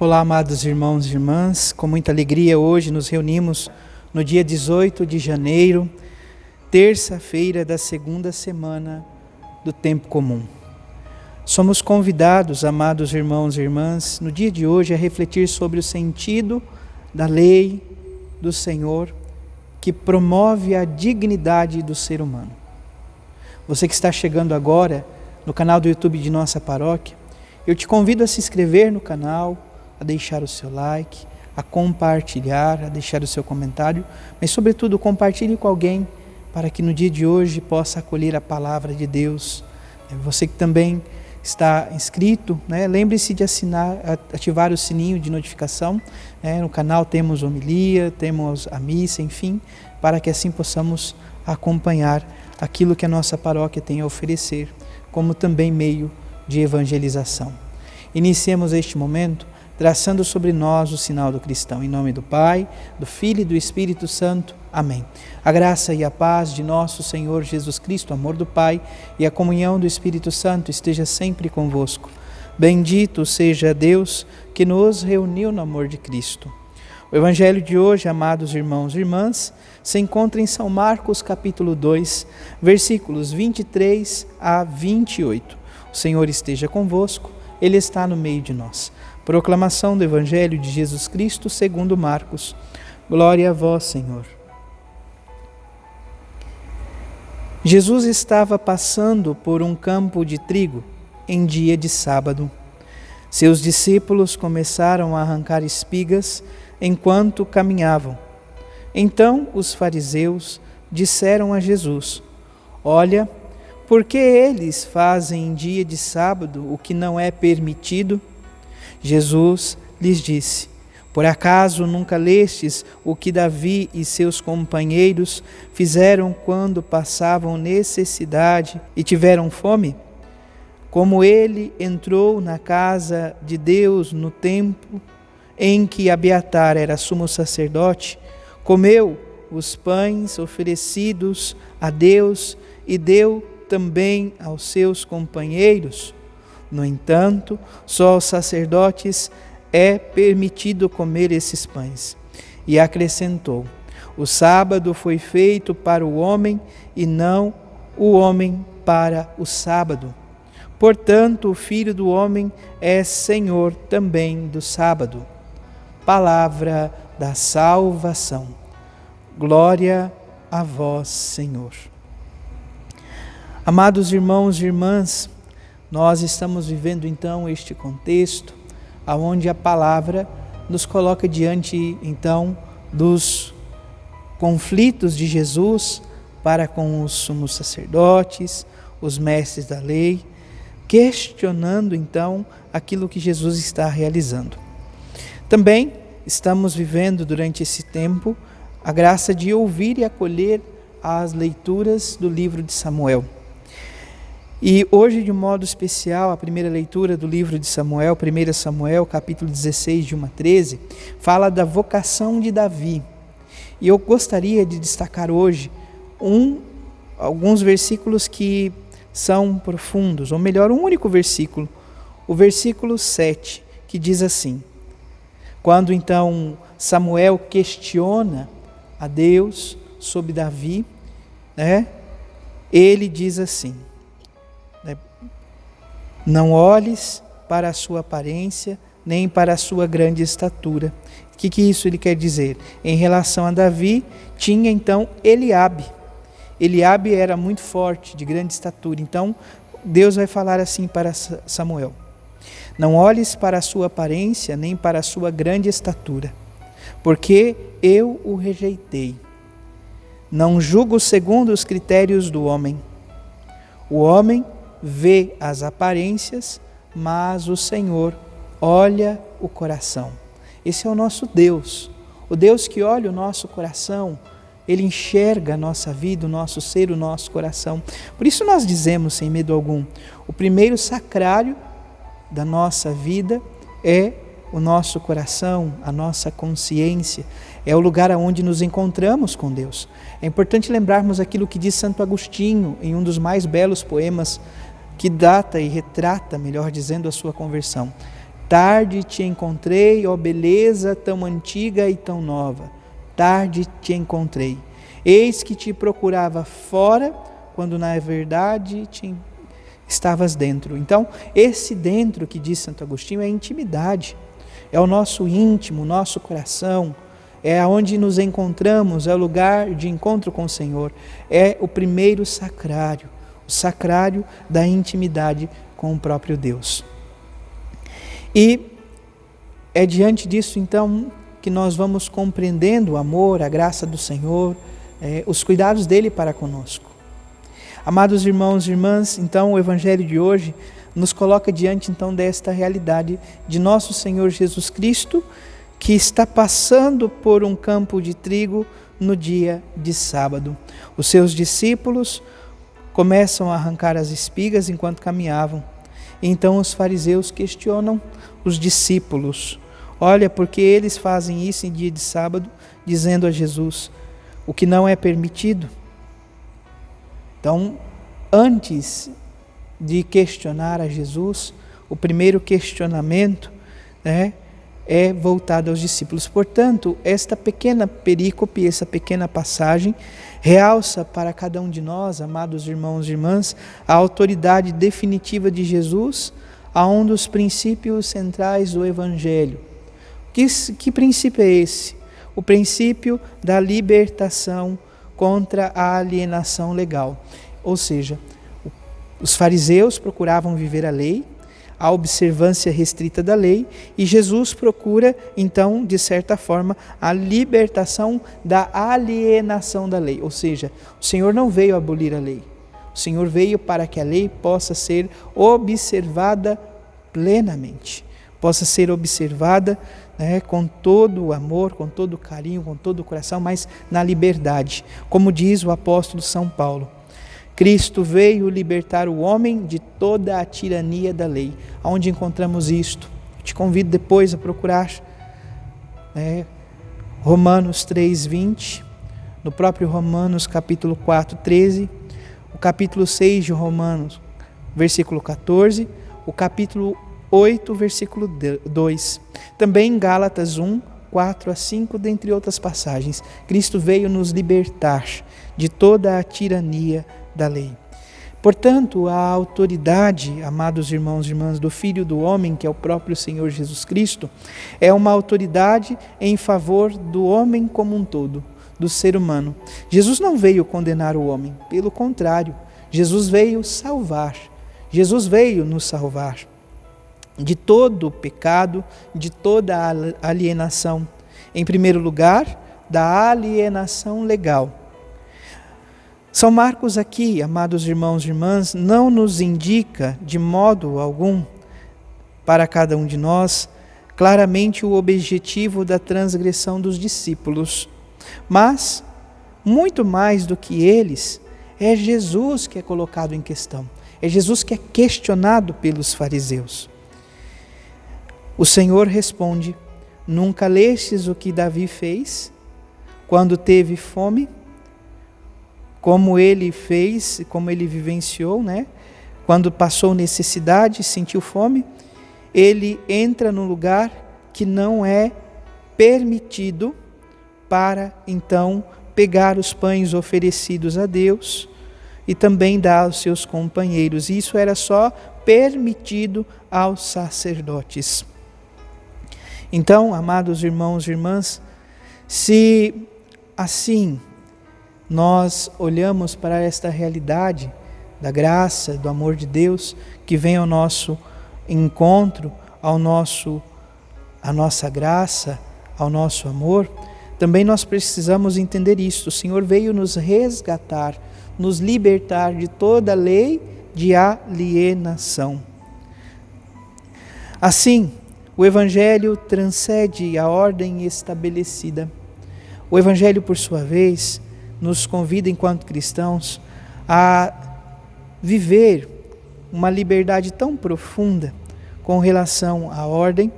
Olá, amados irmãos e irmãs, com muita alegria hoje nos reunimos no dia 18 de janeiro, terça-feira da segunda semana do tempo comum. Somos convidados, amados irmãos e irmãs, no dia de hoje a refletir sobre o sentido da lei do Senhor que promove a dignidade do ser humano. Você que está chegando agora no canal do YouTube de nossa paróquia, eu te convido a se inscrever no canal, a deixar o seu like, a compartilhar, a deixar o seu comentário, mas sobretudo compartilhe com alguém para que no dia de hoje possa acolher a palavra de Deus. Você que também está inscrito, lembre-se de ativar o sininho de notificação. No canal temos homilia, temos a missa, enfim, para que assim possamos acompanhar aquilo que a nossa paróquia tem a oferecer, como também meio de evangelização. Iniciemos este momento traçando sobre nós o sinal do cristão. Em nome do Pai, do Filho e do Espírito Santo. Amém. A graça e a paz de nosso Senhor Jesus Cristo, o amor do Pai e a comunhão do Espírito Santo esteja sempre convosco. Bendito seja Deus que nos reuniu no amor de Cristo. O Evangelho de hoje, amados irmãos e irmãs, se encontra em São Marcos capítulo 2, versículos 23 a 28. O Senhor esteja convosco, Ele está no meio de nós. Proclamação do Evangelho de Jesus Cristo segundo Marcos. Glória a vós, Senhor. Jesus estava passando por um campo de trigo em dia de sábado. Seus discípulos começaram a arrancar espigas enquanto caminhavam. Então os fariseus disseram a Jesus: Olha, por que eles fazem em dia de sábado o que não é permitido? Jesus lhes disse: Por acaso nunca lestes o que Davi e seus companheiros fizeram quando passavam necessidade e tiveram fome? Como ele entrou na casa de Deus no tempo em que Abiatar era sumo sacerdote, comeu os pães oferecidos a Deus e deu também aos seus companheiros. No entanto, só aos sacerdotes é permitido comer esses pães. E acrescentou: O sábado foi feito para o homem e não o homem para o sábado. Portanto, o Filho do Homem é Senhor também do sábado. Palavra da salvação. Glória a vós, Senhor. Amados irmãos e irmãs, nós estamos vivendo então este contexto onde a palavra nos coloca diante então dos conflitos de Jesus para com os sumos sacerdotes, os mestres da lei, questionando então aquilo que Jesus está realizando. Também estamos vivendo durante esse tempo a graça de ouvir e acolher as leituras do livro de Samuel. E hoje, de modo especial, a primeira leitura do livro de Samuel, 1 Samuel, capítulo 16, de 1 a 13, fala da vocação de Davi. E eu gostaria de destacar hoje alguns versículos que são profundos, ou melhor, um único versículo, o versículo 7, que diz assim: Quando então Samuel questiona a Deus sobre Davi, ele diz assim: Não olhes para a sua aparência, nem para a sua grande estatura. O que isso ele quer dizer? Em relação a Davi, tinha então Eliabe. Eliabe era muito forte, de grande estatura. Então, Deus vai falar assim para Samuel: Não olhes para a sua aparência, nem para a sua grande estatura, porque eu o rejeitei. Não julgo segundo os critérios do homem. O homem vê as aparências, mas o Senhor olha o coração. Esse é o nosso Deus, o Deus que olha o nosso coração. Ele enxerga a nossa vida, o nosso ser, o nosso coração. Por isso nós dizemos, sem medo algum, o primeiro sacrário da nossa vida é o nosso coração, a nossa consciência. É o lugar onde nos encontramos com Deus. É importante lembrarmos aquilo que diz Santo Agostinho em um dos mais belos poemas que data e retrata, melhor dizendo, a sua conversão. Tarde te encontrei, ó beleza tão antiga e tão nova. Tarde te encontrei. Eis que te procurava fora, quando na verdade estavas dentro. Então, esse dentro que diz Santo Agostinho é intimidade. É o nosso íntimo, o nosso coração. É onde nos encontramos, é o lugar de encontro com o Senhor. É o primeiro sacrário, o sacrário da intimidade com o próprio Deus. E é diante disso, então, que nós vamos compreendendo o amor, a graça do Senhor, os cuidados dele para conosco. Amados irmãos e irmãs, então o Evangelho de hoje nos coloca diante então desta realidade de nosso Senhor Jesus Cristo, que está passando por um campo de trigo no dia de sábado. Os seus discípulos começam a arrancar as espigas enquanto caminhavam. Então os fariseus questionam os discípulos. Olha, porque eles fazem isso em dia de sábado, dizendo a Jesus o que não é permitido. Então, antes de questionar a Jesus, o primeiro questionamento é voltado aos discípulos. Portanto, esta pequena perícope, essa pequena passagem, realça para cada um de nós, amados irmãos e irmãs, a autoridade definitiva de Jesus a um dos princípios centrais do Evangelho. Que princípio é esse? O princípio da libertação contra a alienação legal. Ou seja, os fariseus procuravam viver a lei, a observância restrita da lei, e Jesus procura, então, de certa forma, a libertação da alienação da lei. Ou seja, o Senhor não veio abolir a lei. O Senhor veio para que a lei possa ser observada plenamente, possa ser observada com todo o amor, com todo o carinho, com todo o coração, mas na liberdade. Como diz o apóstolo São Paulo, Cristo veio libertar o homem de toda a tirania da lei. Aonde encontramos isto? Te convido depois a procurar Romanos 3:20, no próprio Romanos capítulo 4:13, o capítulo 6 de Romanos, versículo 14, o capítulo 8, versículo 2. Também em Gálatas 1, 4-5, dentre outras passagens. Cristo veio nos libertar de toda a tirania da lei. Portanto, a autoridade, amados irmãos e irmãs, do Filho do Homem, que é o próprio Senhor Jesus Cristo, é uma autoridade em favor do homem como um todo, do ser humano. Jesus não veio condenar o homem, pelo contrário, Jesus veio salvar. Jesus veio nos salvar de todo o pecado, de toda a alienação. Em primeiro lugar, da alienação legal. São Marcos aqui, amados irmãos e irmãs, não nos indica de modo algum, para cada um de nós, claramente o objetivo da transgressão dos discípulos. Mas, muito mais do que eles, é Jesus que é colocado em questão. É Jesus que é questionado pelos fariseus. O Senhor responde: nunca lestes o que Davi fez quando teve fome? Como ele fez, como ele vivenciou, Quando passou necessidade, sentiu fome, ele entra num lugar que não é permitido para, então, pegar os pães oferecidos a Deus e também dar aos seus companheiros. Isso era só permitido aos sacerdotes. Então, amados irmãos e irmãs, se assim nós olhamos para esta realidade da graça, do amor de Deus, que vem ao nosso encontro, à nossa graça, ao nosso amor, também nós precisamos entender isso. O Senhor veio nos resgatar, nos libertar de toda a lei de alienação. Assim, o Evangelho transcende a ordem estabelecida. O Evangelho, por sua vez, nos convida, enquanto cristãos, a viver uma liberdade tão profunda com relação à ordem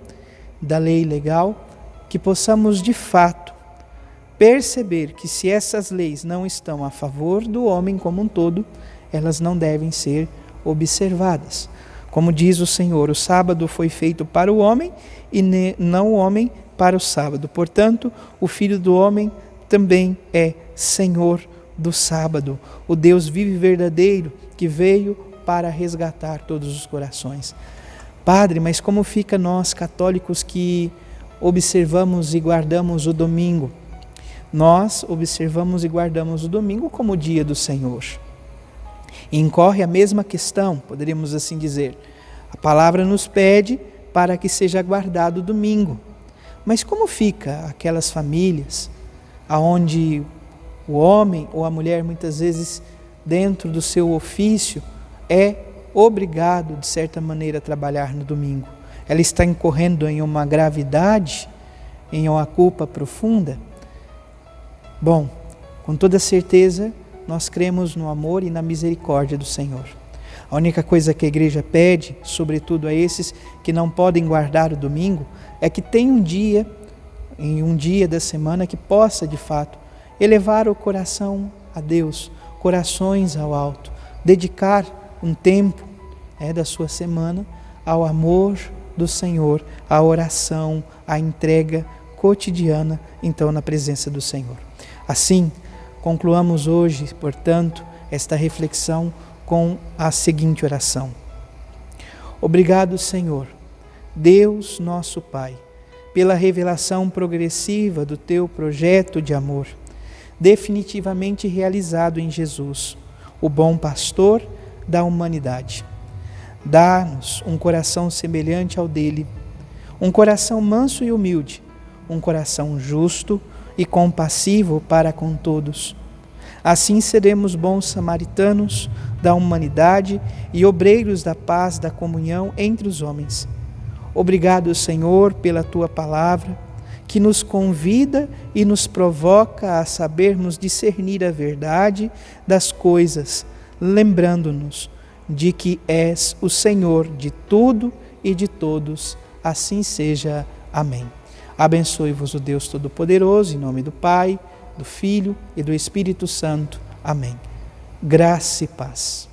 da lei legal, que possamos, de fato, perceber que se essas leis não estão a favor do homem como um todo, elas não devem ser observadas. Como diz o Senhor, o sábado foi feito para o homem e não o homem para o sábado. Portanto, o Filho do Homem também é Senhor do sábado, o Deus vivo e verdadeiro que veio para resgatar todos os corações. Padre, mas como fica nós católicos que observamos e guardamos o domingo? Nós observamos e guardamos o domingo como o dia do Senhor. E incorre a mesma questão, poderíamos assim dizer. A palavra nos pede para que seja guardado o domingo. Mas como fica aquelas famílias onde o homem ou a mulher, muitas vezes, dentro do seu ofício, é obrigado, de certa maneira, a trabalhar no domingo? Ela está incorrendo em uma gravidade, em uma culpa profunda? Bom, com toda certeza, nós cremos no amor e na misericórdia do Senhor. A única coisa que a igreja pede, sobretudo a esses que não podem guardar o domingo, é que tenha em um dia da semana, que possa, de fato, elevar o coração a Deus, corações ao alto, dedicar um tempo da sua semana ao amor do Senhor, à oração, à entrega cotidiana, então, na presença do Senhor. Assim, concluamos hoje, portanto, esta reflexão com a seguinte oração. Obrigado, Senhor, Deus nosso Pai, pela revelação progressiva do Teu projeto de amor, definitivamente realizado em Jesus, o bom pastor da humanidade. Dá-nos um coração semelhante ao dele, um coração manso e humilde, um coração justo e compassivo para com todos. Assim seremos bons samaritanos da humanidade e obreiros da paz, da comunhão entre os homens. Obrigado, Senhor, pela Tua palavra, que nos convida e nos provoca a sabermos discernir a verdade das coisas, lembrando-nos de que és o Senhor de tudo e de todos. Assim seja. Amém. Abençoe-vos o Deus Todo-Poderoso, em nome do Pai, do Filho e do Espírito Santo. Amém. Graça e paz.